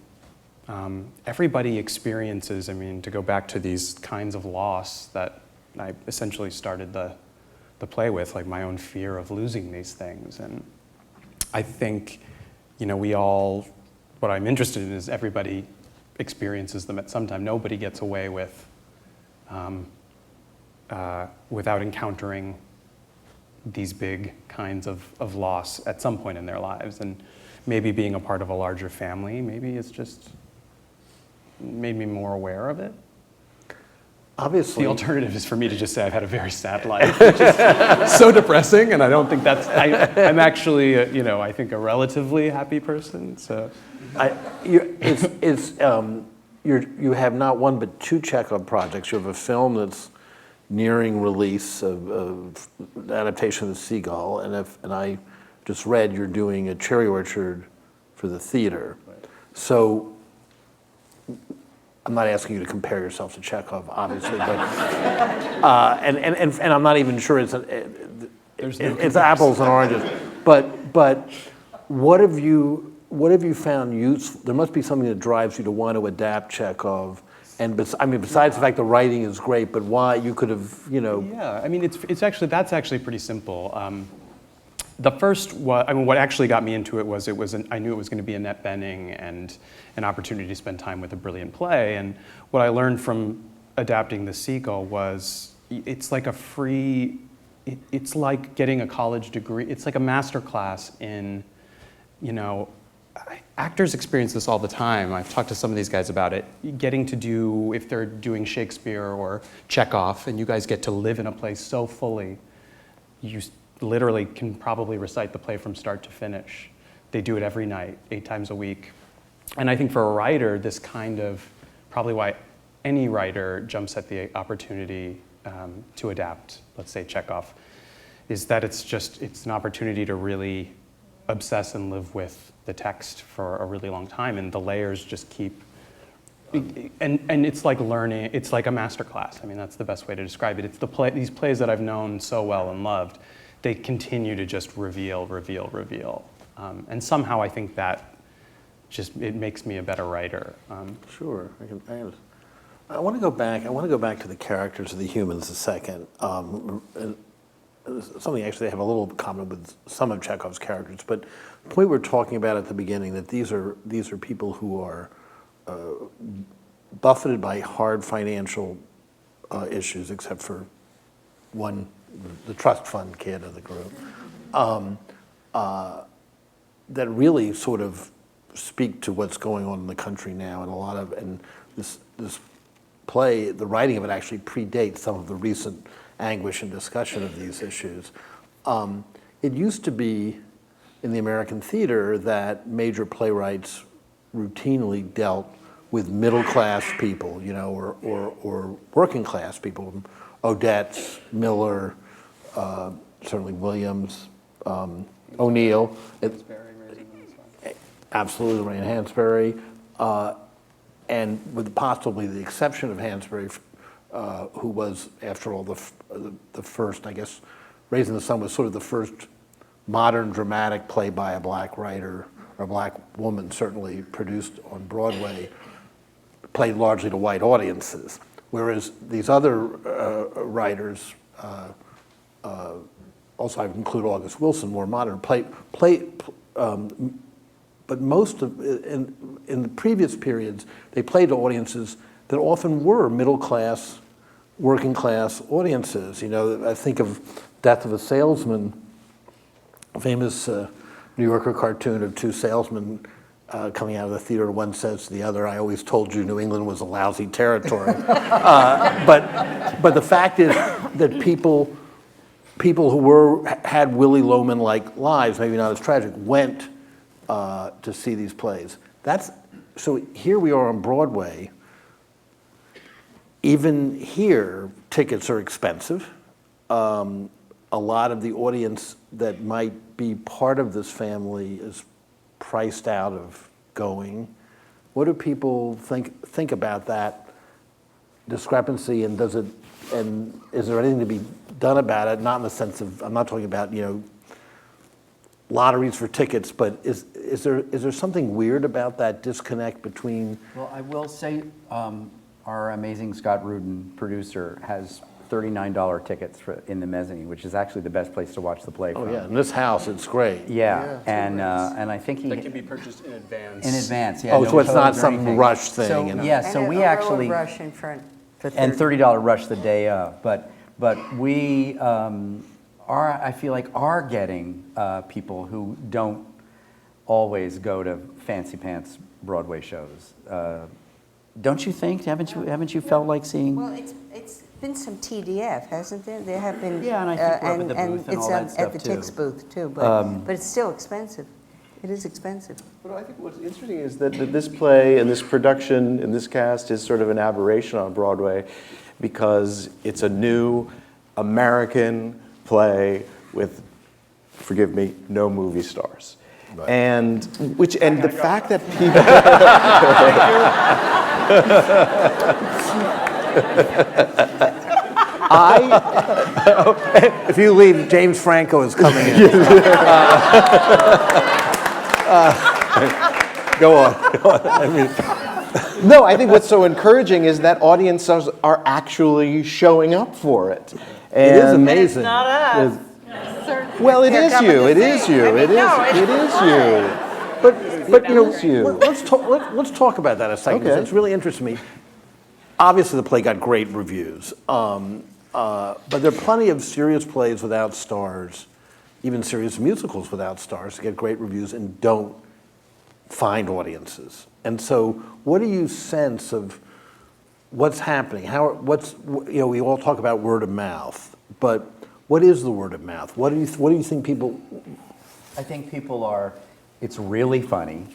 everybody experiences, I mean, to go back to these kinds of loss that I essentially started the play with, like my own fear of losing these things. And I think, what I'm interested in is everybody experiences them at some time. Nobody gets away with, without encountering these big kinds of loss at some point in their lives. And maybe being a part of a larger family, maybe it's just made me more aware of it. Obviously. The alternative is for me to just say I've had a very sad life, which is so depressing, and I don't think I'm actually, I think a relatively happy person, so. You have not one but 2 Chekhov projects. You have a film that's nearing release of adaptation of The Seagull, and I just read you're doing a Cherry Orchard for the theater. Right. So I'm not asking you to compare yourself to Chekhov, obviously, but and I'm not even sure it's apples and oranges. But what have you found useful? There must be something that drives you to want to adapt Chekhov. And besides the fact the writing is great, but why you could have, Yeah, I mean, that's actually pretty simple. The first, what actually got me into it was I knew it was going to be Annette Bening and an opportunity to spend time with a brilliant play. And what I learned from adapting The Seagull was it's like it's like getting a college degree. It's like a master class in, actors experience this all the time. I've talked to some of these guys about it. Getting to do, if they're doing Shakespeare or Chekhov, and you guys get to live in a place so fully, you literally can probably recite the play from start to finish. They do it every night, 8 times a week. And I think for a writer, this kind of, probably why any writer jumps at the opportunity to adapt, let's say Chekhov, is that it's an opportunity to really obsess and live with the text for a really long time, and the layers just keep, and it's like learning, it's like a master class. I mean, that's the best way to describe it. It's these plays that I've known so well and loved, they continue to just reveal. And somehow I think that it makes me a better writer. Sure, I want to go back to the characters of the humans a second. And something actually I have a little common with some of Chekhov's characters, but the point we're talking about at the beginning, that these are people who are buffeted by hard financial issues, except for one, the trust fund kid of the group, that really sort of speak to what's going on in the country now, and this play, the writing of it actually predates some of the recent anguish and discussion of these issues. It used to be in the American theater that major playwrights routinely dealt with middle-class people, you know, or working-class people, Odets, Miller, certainly Williams, O'Neill. Absolutely, Ray Hansberry. And with possibly the exception of Hansberry, who was, after all, the first, I guess, Raising the Sun was sort of the first modern dramatic play by a black writer, or a black woman, certainly produced on Broadway, played largely to white audiences. Whereas these other writers, also I would include August Wilson, more modern, but most of, in the previous periods, they played to audiences that often were middle-class, working-class audiences. You know, I think of Death of a Salesman, a famous New Yorker cartoon of two salesmen coming out of the theater. One says to the other, "I always told you New England was a lousy territory." But the fact is that people who had Willy Loman-like lives, maybe not as tragic, went to see these plays. So here we are on Broadway. Even here, tickets are expensive. A lot of the audience that might be part of this family is priced out of going. What do people think about that discrepancy, and is there anything to be done about it? Not in the sense of, I'm not talking about, you know, lotteries for tickets, but is there something weird about that disconnect between? Well, I will say our amazing Scott Rudin, producer, has $39 tickets in the mezzanine, which is actually the best place to watch the play from. Oh yeah, in this house it's great. Yeah, and I think that can be purchased in advance. In advance, yeah. Oh, no so it's not codes or some anything. rush thing. So, you know? yeah, so And we a actually road rush in front for and $30. $30 rush the day of, but we I feel like are getting people who don't always go to fancy pants Broadway shows. Don't you think? Haven't you felt like seeing? Well, it's been some TDF, hasn't there? There have been. Yeah, and I think we're up at the booth and all that it's stuff, at the too. Tix booth too, but it's still expensive. It is expensive. But I think what's interesting is that this play and this production and this cast is sort of an aberration on Broadway because it's a new American play with, forgive me, no movie stars. Right. And the fact that people if you leave, James Franco is coming in. Go on. I mean, no, I think what's so encouraging is that audiences are actually showing up for it. It is amazing. It's not us. Well, it is you. It is you. It is you. But you know, let's talk about that a second. Okay. It's really interesting to me. Obviously, the play got great reviews, but there are plenty of serious plays without stars, even serious musicals without stars, that get great reviews and don't find audiences. And so, what do you sense of what's happening? We all talk about word of mouth, but what is the word of mouth? What do you think people? I think people are. It's really funny,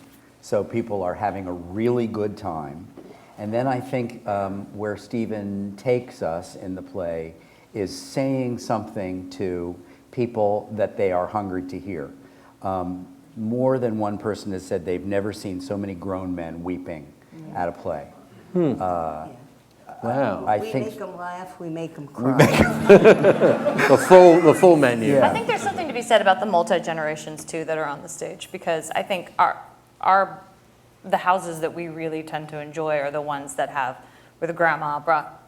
so people are having a really good time. And then I think where Stephen takes us in the play is saying something to people that they are hungry to hear. More than one person has said they've never seen so many grown men weeping at a play. Wow. We make them laugh, we make them cry. the full menu. Yeah. I think there's something to be said about the multi-generations too that are on the stage, because I think the houses that we really tend to enjoy are the ones that have where the grandma brought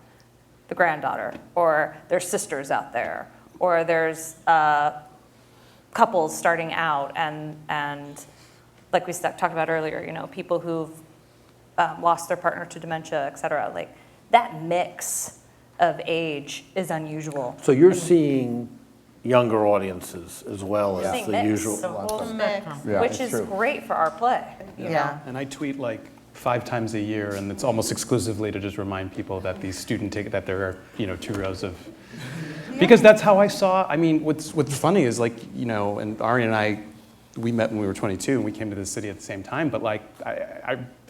the granddaughter, or there's sisters out there, or there's couples starting out, and like we talked about earlier, you know, people who've lost their partner to dementia, et cetera. Like that mix of age is unusual. So you're seeing younger audiences as well as Seeing the mix, usual. the whole spectrum, Yeah, which it's is true. great for our play. You know? And I tweet like 5 times a year, and it's almost exclusively to just remind people that these student tickets, that there are, 2 rows of, because that's how I saw. I mean, what's funny is, like, and Ari and I we met when we were 22 and we came to the city at the same time, but like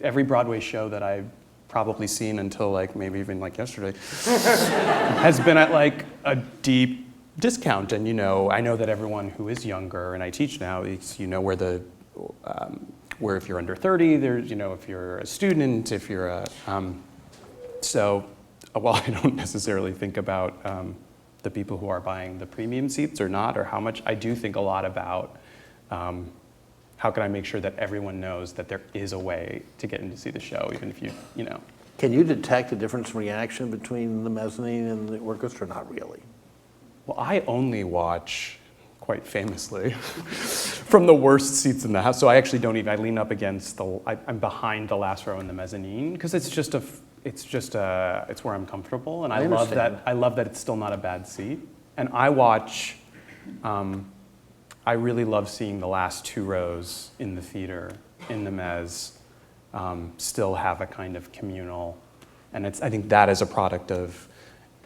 every Broadway show that I've probably seen until like maybe even like yesterday has been at like a deep discount. And I know that everyone who is younger, and I teach now, it's, where if you're under 30, there's, if you're a student, if you're a, so while I don't necessarily think about the people who are buying the premium seats or not, or how much, I do think a lot about how can I make sure that everyone knows that there is a way to get in to see the show, even if you know. Can you detect a difference in reaction between the mezzanine and the orchestra? Not really. Well, I only watch, quite famously, from the worst seats in the house. So I actually don't even, I lean up against I'm behind the last row in the mezzanine, because it's where I'm comfortable, and I love that it's still not a bad seat. And I watch, I really love seeing the last 2 rows in the theater, in the mezz, still have a kind of communal, and I think that is a product of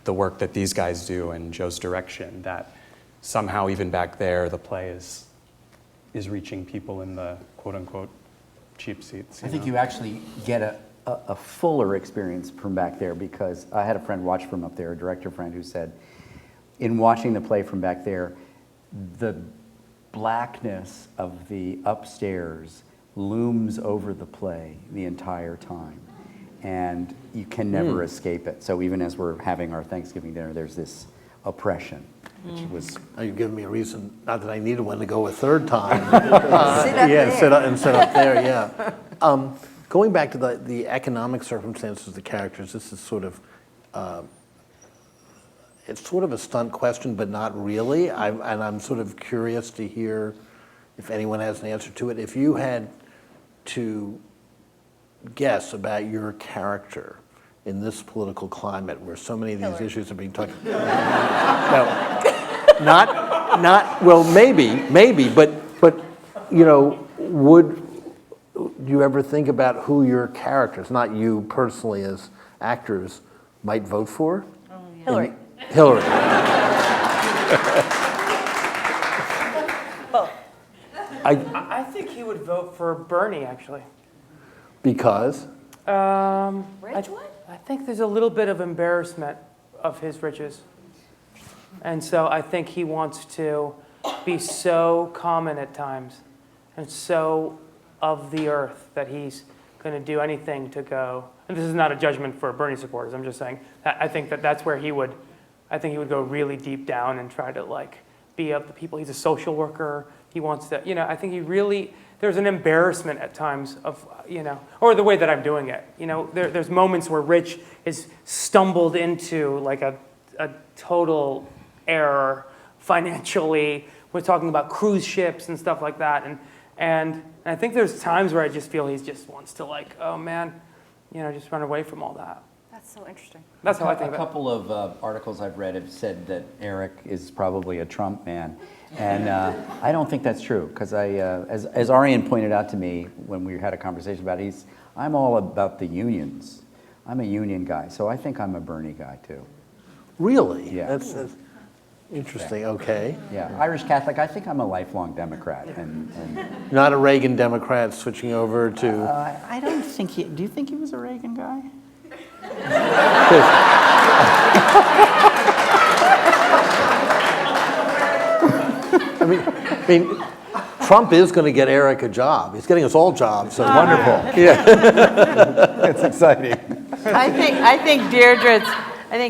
the work that these guys do and Joe's direction, that somehow even back there the play is reaching people in the quote-unquote cheap seats. I think you actually get a fuller experience from back there, because I had a friend watch from up there, a director friend, who said, in watching the play from back there, the blackness of the upstairs looms over the play the entire time, and you can never escape it. So even as we're having our Thanksgiving dinner, there's this oppression, which was... Now you've given me a reason, not that I needed one, to go a third time. Sit up there, yeah. Going back to the economic circumstances of the characters, this is sort of, it's sort of a stunt question, but not really. I'm sort of curious to hear if anyone has an answer to it. If you had to guess about your character in this political climate where so many of these issues are being talked about. No, well, maybe, but do you ever think about who your characters, not you personally as actors, might vote for? Hillary. Hillary. Well, I think he would vote for Bernie, actually. Because? I think there's a little bit of embarrassment of his riches. And so I think he wants to be so common at times and so of the earth that he's going to do anything to go. And this is not a judgment for Bernie supporters. I'm just saying that I think that's where he would go really deep down and try to like be of the people. He's a social worker. He wants to, I think he really, there's an embarrassment at times of, or the way that I'm doing it. There's moments where Rich is stumbled into like a total error financially. We're talking about cruise ships and stuff like that. And I think there's times where I just feel he just wants to like, oh man, just run away from all that. That's so interesting. That's how I think A about it. couple of articles I've read have said that Eric is probably a Trump man. And I don't think that's true, because as Arian pointed out to me when we had a conversation about it, I'm all about the unions. I'm a union guy, so I think I'm a Bernie guy too. Really? Yeah. That's interesting, okay. Yeah, Irish Catholic, I think I'm a lifelong Democrat. And Not a Reagan Democrat switching over to... I don't think do you think he was a Reagan guy? I mean, Trump is going to get Eric a job. He's getting us all jobs. So Wonderful. Yeah. It's exciting. I think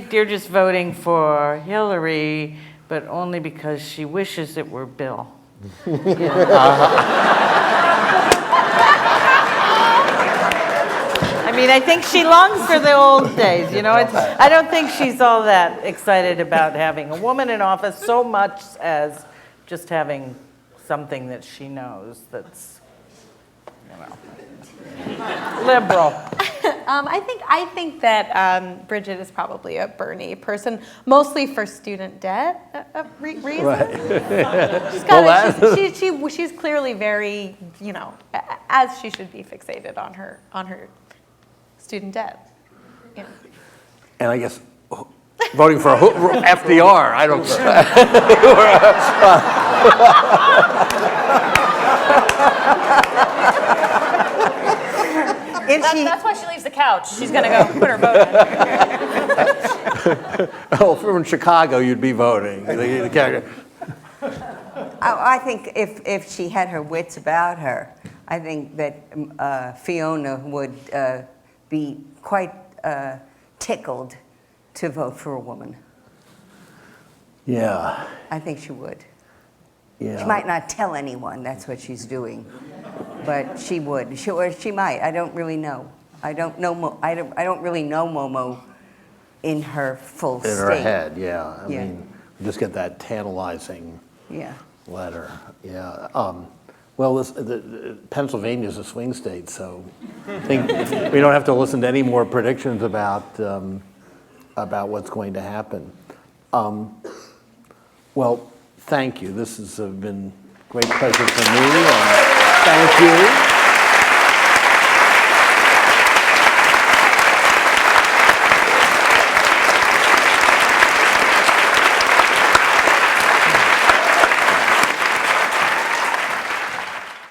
Deirdre's voting for Hillary, but only because she wishes it were Bill. I think she longs for the old days, I don't think she's all that excited about having a woman in office so much as just having something that she knows that's, liberal. I think that Bridget is probably a Bernie person, mostly for student debt reasons. Right. She's clearly very, as she should be, fixated on her student debt. Yeah. And I guess voting for FDR, I don't... That's why she leaves the couch. She's going to go put her vote in. Oh, if we were in Chicago, you'd be voting. I think if she had her wits about her, I think that Fiona would be quite tickled to vote for a woman. Yeah. I think she would. Yeah. She might not tell anyone that's what she's doing, but she would. Or she might. I don't really know. I don't really know Momo in her full state. In her head, yeah. I Yeah. mean, just get that tantalizing Yeah. letter. Yeah. Well, Pennsylvania is a swing state, so I think we don't have to listen to any more predictions about what's going to happen. Well, thank you. This has been a great pleasure for me, and thank you.